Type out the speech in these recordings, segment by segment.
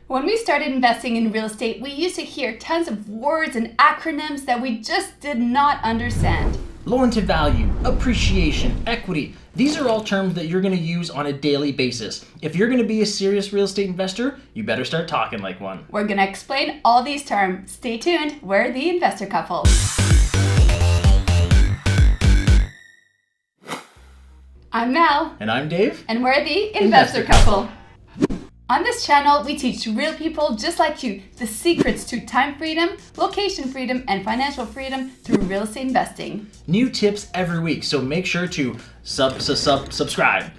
When we started investing in real estate, we used to hear tons of words and acronyms that we just did not understand. Loan to value, appreciation, equity. These are all terms that you're going to use on a daily basis. If you're going to be a serious real estate investor, you better start talking like one. We're going to explain all these terms. Stay tuned. We're the Investor Couple. I'm Mel. And I'm Dave. And we're the Investor Couple. On this channel, we teach real people just like you the secrets to time freedom, location freedom, and financial freedom through real estate investing. New tips every week, so make sure to subscribe.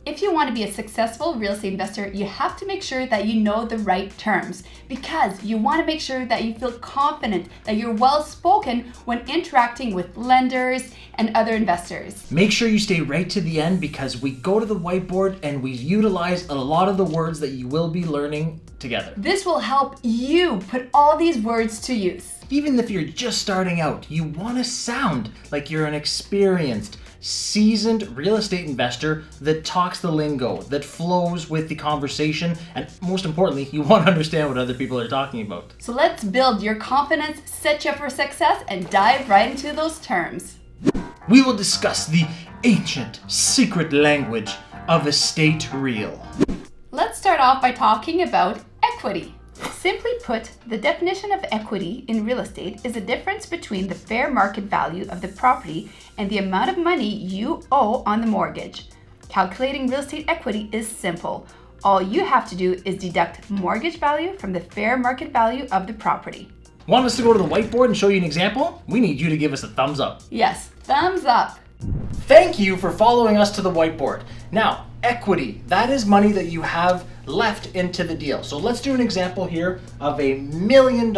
If you want to be a successful real estate investor, you have to make sure that you know the right terms because you want to make sure that you feel confident, that you're well spoken when interacting with lenders and other investors. Make sure you stay right to the end because we go to the whiteboard and we utilize a lot of the words that you will be learning together. This will help you put all these words to use. Even if you're just starting out, you want to sound like you're an experienced, seasoned real estate investor that talks the lingo, that flows with the conversation, and most importantly, you want to understand what other people are talking about. So let's build your confidence, set you up for success, and dive right into those terms. We will discuss the ancient secret language of estate real. Let's start off by talking about equity. Simply put, the definition of equity in real estate is the difference between the fair market value of the property and the amount of money you owe on the mortgage. Calculating real estate equity is simple. All you have to do is deduct mortgage value from the fair market value of the property. Want us to go to the whiteboard and show you an example? We need you to give us a thumbs up. Yes, thumbs up. Thank you for following us to the whiteboard. Now, equity, that is money that you have left into the deal. So let's do an example here of $1 million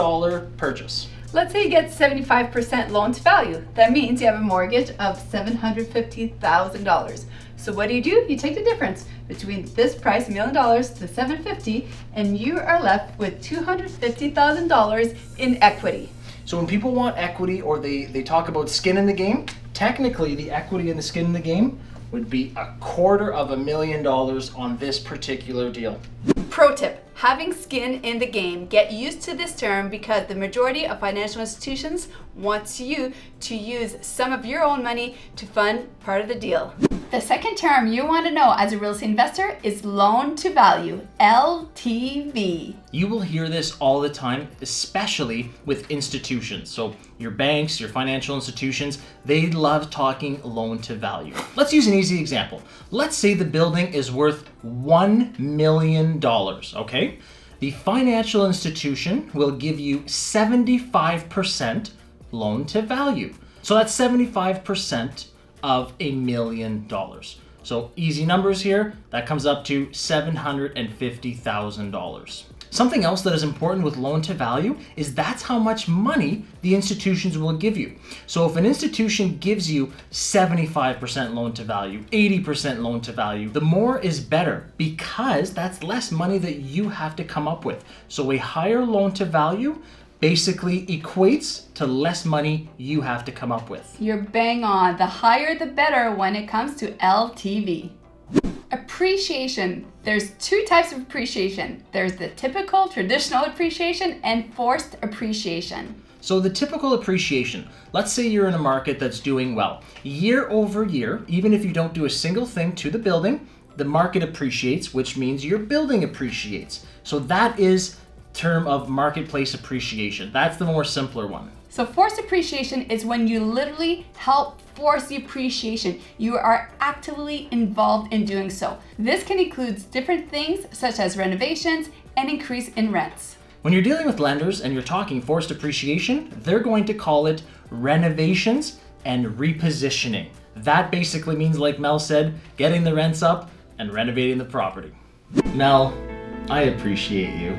purchase. Let's say you get 75% loan to value. That means you have a mortgage of $750,000. So what do? You take the difference between this price, $1 million, to $750,000, and you are left with $250,000 in equity. So when people want equity or they talk about skin in the game, technically the equity and the skin in the game would be $250,000 on this particular deal. Pro tip, having skin in the game. Get used to this term because the majority of financial institutions wants you to use some of your own money to fund part of the deal. The second term you want to know as a real estate investor is loan to value, LTV. You will hear this all the time, especially with institutions. So your banks, your financial institutions, they love talking loan to value. Let's use an easy example. Let's say the building is worth $1 million, okay? The financial institution will give you 75% loan to value. So that's 75% of $1 million. So easy numbers here, that comes up to $750,000. Something else that is important with loan to value is that's how much money the institutions will give you. So if an institution gives you 75% loan to value, 80% loan to value, the more is better because that's less money that you have to come up with. So a higher loan to value basically equates to less money you have to come up with. You're bang on. The higher the better when it comes to LTV. Appreciation. There's two types of appreciation. There's the typical traditional appreciation and forced appreciation. So the typical appreciation, let's say you're in a market that's doing well. Year over year, even if you don't do a single thing to the building, the market appreciates, which means your building appreciates. So that is term of marketplace appreciation. That's the more simpler one. So forced appreciation is when you literally help force the appreciation. You are actively involved in doing so. This can include different things such as renovations and increase in rents. When you're dealing with lenders and you're talking forced appreciation, they're going to call it renovations and repositioning. That basically means, like Mel said, getting the rents up and renovating the property. Mel, I appreciate you.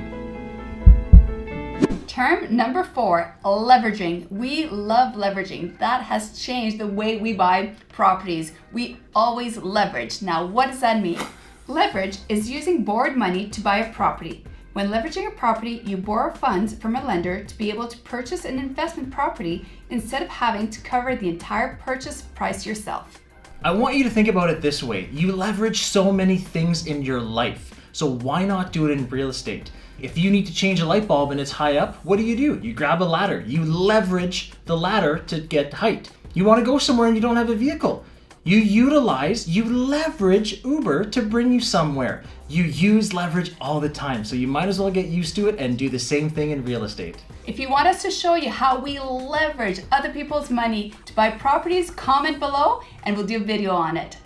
Term number 4, leveraging. We love leveraging. That has changed the way we buy properties. We always leverage. Now, what does that mean? Leverage is using borrowed money to buy a property. When leveraging a property, you borrow funds from a lender to be able to purchase an investment property instead of having to cover the entire purchase price yourself. I want you to think about it this way. You leverage so many things in your life. So why not do it in real estate? If you need to change a light bulb and it's high up, what do? You grab a ladder. You leverage the ladder to get height. You want to go somewhere and you don't have a vehicle. You leverage Uber to bring you somewhere. You use leverage all the time, so you might as well get used to it and do the same thing in real estate. If you want us to show you how we leverage other people's money to buy properties, comment below and we'll do a video on it.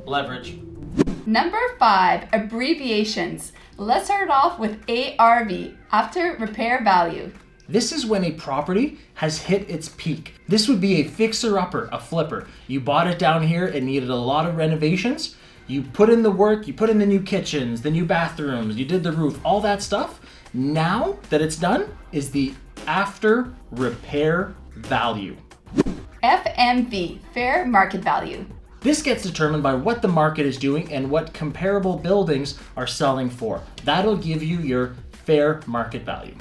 Leverage. Number 5, abbreviations. Let's start off with ARV, after repair value. This is when a property has hit its peak. This would be a fixer-upper, a flipper. You bought it down here, it needed a lot of renovations. You put in the work, you put in the new kitchens, the new bathrooms, you did the roof, all that stuff. Now that it's done is the after repair value. FMV, fair market value. This gets determined by what the market is doing and what comparable buildings are selling for. That'll give you your fair market value.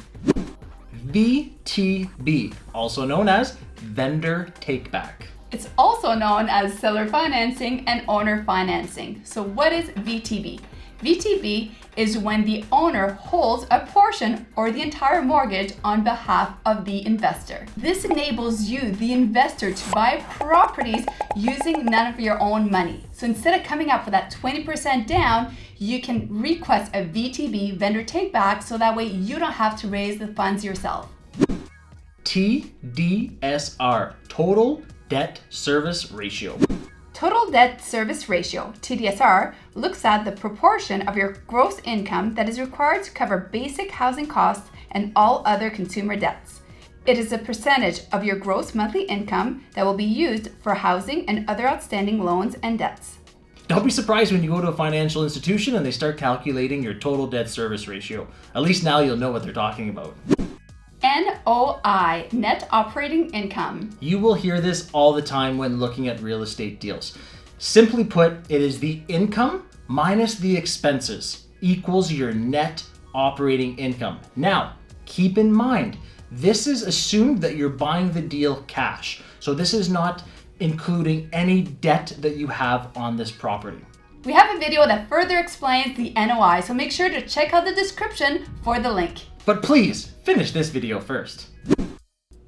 VTB, also known as vendor takeback. It's also known as seller financing and owner financing. So what is VTB? VTB is when the owner holds a portion or the entire mortgage on behalf of the investor. This enables you, the investor, to buy properties using none of your own money. So instead of coming up for that 20% down, you can request a VTB, vendor take back, so that way you don't have to raise the funds yourself. TDSR, total debt service ratio. Total debt service ratio, TDSR, looks at the proportion of your gross income that is required to cover basic housing costs and all other consumer debts. It is a percentage of your gross monthly income that will be used for housing and other outstanding loans and debts. Don't be surprised when you go to a financial institution and they start calculating your total debt service ratio. At least now you'll know what they're talking about. NOI, net operating income. You will hear this all the time when looking at real estate deals. Simply put, it is the income minus the expenses equals your net operating income. Now, keep in mind, this is assumed that you're buying the deal cash. So this is not including any debt that you have on this property. We have a video that further explains the NOI, so make sure to check out the description for the link. But please, finish this video first.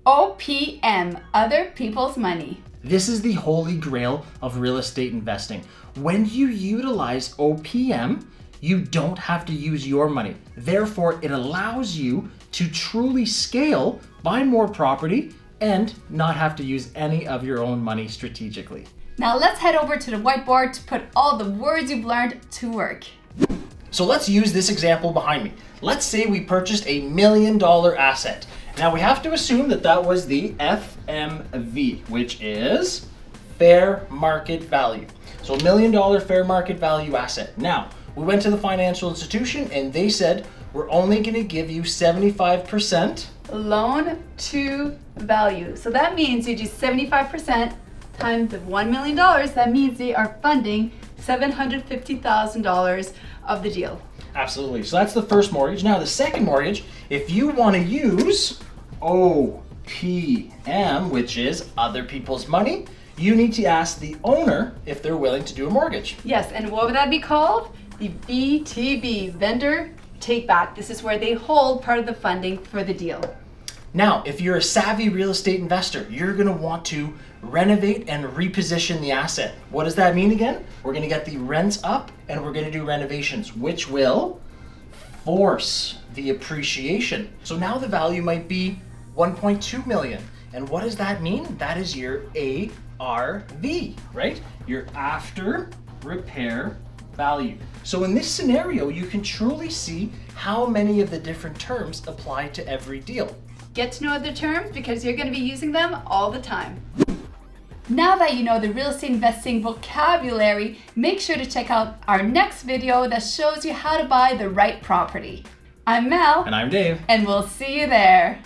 OPM, other people's money. This is the holy grail of real estate investing. When you utilize OPM, you don't have to use your money. Therefore, it allows you to truly scale, buy more property, and not have to use any of your own money strategically. Now let's head over to the whiteboard to put all the words you've learned to work. So let's use this example behind me. Let's say we purchased $1 million asset. Now we have to assume that that was the FMV, which is fair market value. So $1 million fair market value asset. Now, we went to the financial institution and they said, we're only going to give you 75% Loan to value. So that means you do 75% times the $1 million. That means they are funding $750,000 of the deal. Absolutely. So that's the first mortgage. Now the second mortgage, if you want to use OPM, which is other people's money, you need to ask the owner if they're willing to do a mortgage. Yes, and what would that be called? The VTB, vendor take back. This is where they hold part of the funding for the deal. Now, if you're a savvy real estate investor, you're going to want to renovate and reposition the asset. What does that mean again? We're going to get the rents up and we're going to do renovations, which will force the appreciation. So now the value might be 1.2 million. And what does that mean? That is your ARV, right? Your after repair value. So in this scenario, you can truly see how many of the different terms apply to every deal. Get to know other terms because you're going to be using them all the time. Now that you know the real estate investing vocabulary, make sure to check out our next video that shows you how to buy the right property. I'm Mel. And I'm Dave. And we'll see you there.